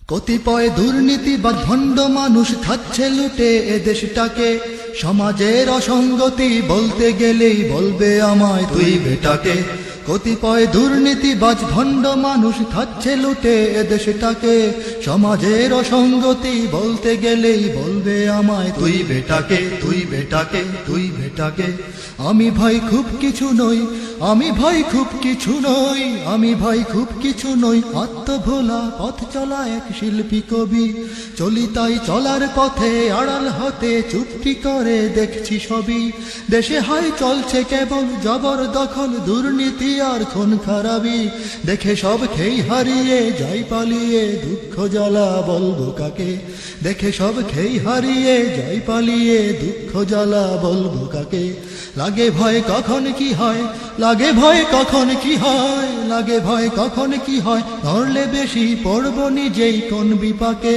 কতিপয় দুর্নীতি বা ভণ্ড মানুষ খাচ্ছে লুটে এ দেশটাকে। সমাজের অসঙ্গতি বলতে গেলেই বলবে আমায় তুই বেটাকে। কতিপয় দুর্নীতিবাজ ভণ্ড মানুষ খাচ্ছে লুটে এ দেশটাকে। সমাজের অসঙ্গতি বলতে গেলেই বলবে আমায় তুই বেটাকে, তুই বেটাকে, তুই বেটাকে। আমি ভাই খুব কিছু নই, আমি ভাই খুব কিছু নই, আমি ভাই খুব কিছু নই। আত্মভোলা পথ চলা এক শিল্পী কবি। চলি তাই চলার পথে আড়াল হতে চুপটি করে দেখছি সবই। দেশে হয় চলছে কেবল জবরদখল, দুর্নীতি আর খুন খারাপি। দেখে সব খেই হারিয়ে যাই পালিয়ে, দুঃখ জ্বালা বলবো কাকে। দেখে সব খেই হারিয়ে যাই পালিয়ে, দুঃখ জ্বালা বলবো কাকে। লাগে ভয় কখন কি হয়, লাগে ভয় কখন কি হয়, লাগে ভয় কখন কি হয়। নড়লে বেশি পড়ব নিজেই কোন বিপাকে।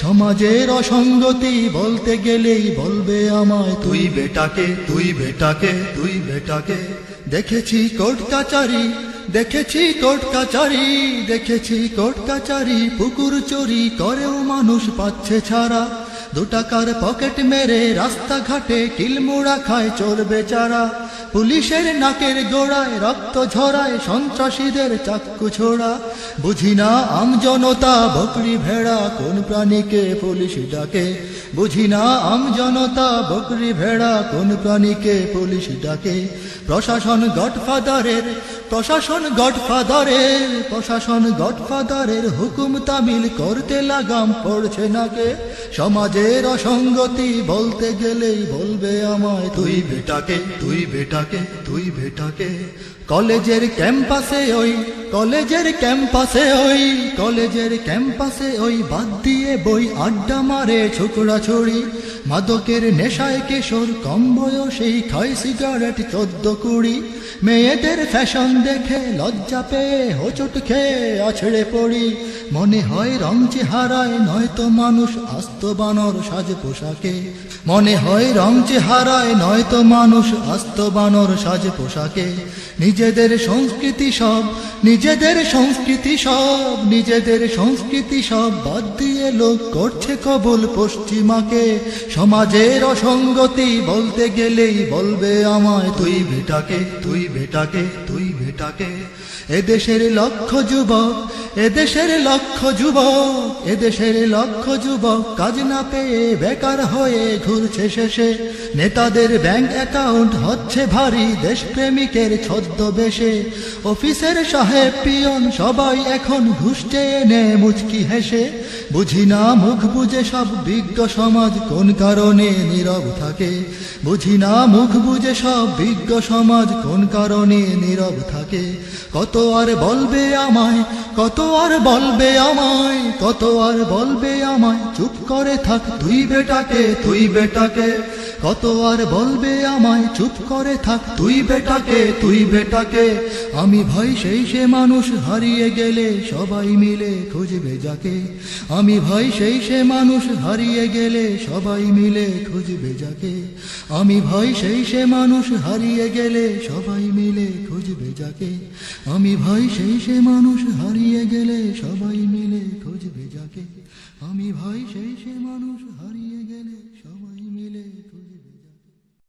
সমাজের অসঙ্গতি বলতে গেলেই বলবে আমায় তুই বেটাকে, তুই বেটাকে, তুই বেটাকে। দেখেছি কোর্ট কাচারি, দেখেছি কোর্ট কাচারি, দেখেছি কোর্ট কাচারি। পুকুর চুরি করেও মানুষ পাচ্ছে ছাড়া। 2 টাকার পকেট মেরে রাস্তাঘাটে কিলমুড়া খায় চোর বেচারা। পুলিশের নাকের গোড়ায় রক্ত ঝরায়, সন্ত্রাসীদের চাক্কু ছোড়া। বুঝি না আমজনতা বকরি ভেড়া কোন প্রাণীকে পুলিশ ডাকে। বুঝি না আমজনতা বকরি ভেড়া কোন প্রাণীকে পুলিশ ডাকে। প্রশাসন গডফাদারের, প্রশাসন গডফাদারের, প্রশাসন গডফাদারের হুকুম তামিল করতে লাগাম পড়ছে নাকে। সমাজের অসঙ্গতি বলতে গেলেই বলবে আমায় তুই বেটাকে, তুই বেটাকে, তুই বেটাকে। কলেজের ক্যাম্পাসে ওই, কলেজের ক্যাম্পাসে ওই, কলেজের ক্যাম্পাসে ওই বাদ দিয়ে বই আড্ডা মারে ছোকরা ছড়ি। মাদকের নেশায় কিশোর কম বয়সেই খায় সিগারেট 14-20। মেয়েদের ফ্যাশন দেখে লজ্জা পেয়ে হোঁচট খেয়ে আছড়ে পড়ি। মনে হয় রং চেহারায় নয়তো মানুষ আস্ত বানর সাজ পোশাকে। মনে হয় রং চেহারায় নয়তো মানুষ আস্ত বানর সাজ পোশাকে। নিজেদের সংস্কৃতি সব, নিজেদের সংস্কৃতি সব, নিজেদের সংস্কৃতি সব বাদ দিয়ে লোক করছে কবুল পশ্চিমাকে। সমাজের অসঙ্গতি বলতে গেলেই বলবে আমায় তুই বেটাকে, তুই বেটাকে, তুই বেটাকে। এদেশের লক্ষ যুবক, এদেশের লক্ষ যুবক, এদেশের লক্ষ যুবক কাজ না পেয়ে বেকার হয়ে ঘুরছে শেষে। নেতাদের ব্যাংক অ্যাকাউন্ট হচ্ছে ভারী দেশপ্রেমিকের ছদ্মবেশে। অফিসের সাহেব পিয়ন সবাই এখন ঘুষ চেয়ে নেয় মুচকি হেসে। বুঝি না মুখ বুঝে সব বিজ্ঞ সমাজ কোন কারণে নীরব থাকে। বুঝি না মুখ বুঝে সব বিজ্ঞ সমাজ কোন কারণে নীরব থাকে। কত আর বলবে আমায়, কত আর বলবে আমায়, কত আর বলবে আমায়। চুপ করে থাক তুই বেটাকে, তুই বেটাকে। কত আর বলবে আমায়, চুপ করে থাক তুই বেটাকে, তুই বেটাকে। আমি ভাই সেই সে মানুষ হারিয়ে গেলে সবাই মিলে খুঁজবে যাকে। আমি ভাই সেই সে মানুষ হারিয়ে গেলে সবাই মিলে খুঁজবে যাকে। আমি ভাই সেই সে মানুষ হারিয়ে গেলে সবাই মিলে খুঁজবে যাকে। আমি ভাই সেই সে মানুষ হারিয়ে গেলে সবাই মিলে খুঁজবে যাকে। আমি ভাই সেই সে মানুষ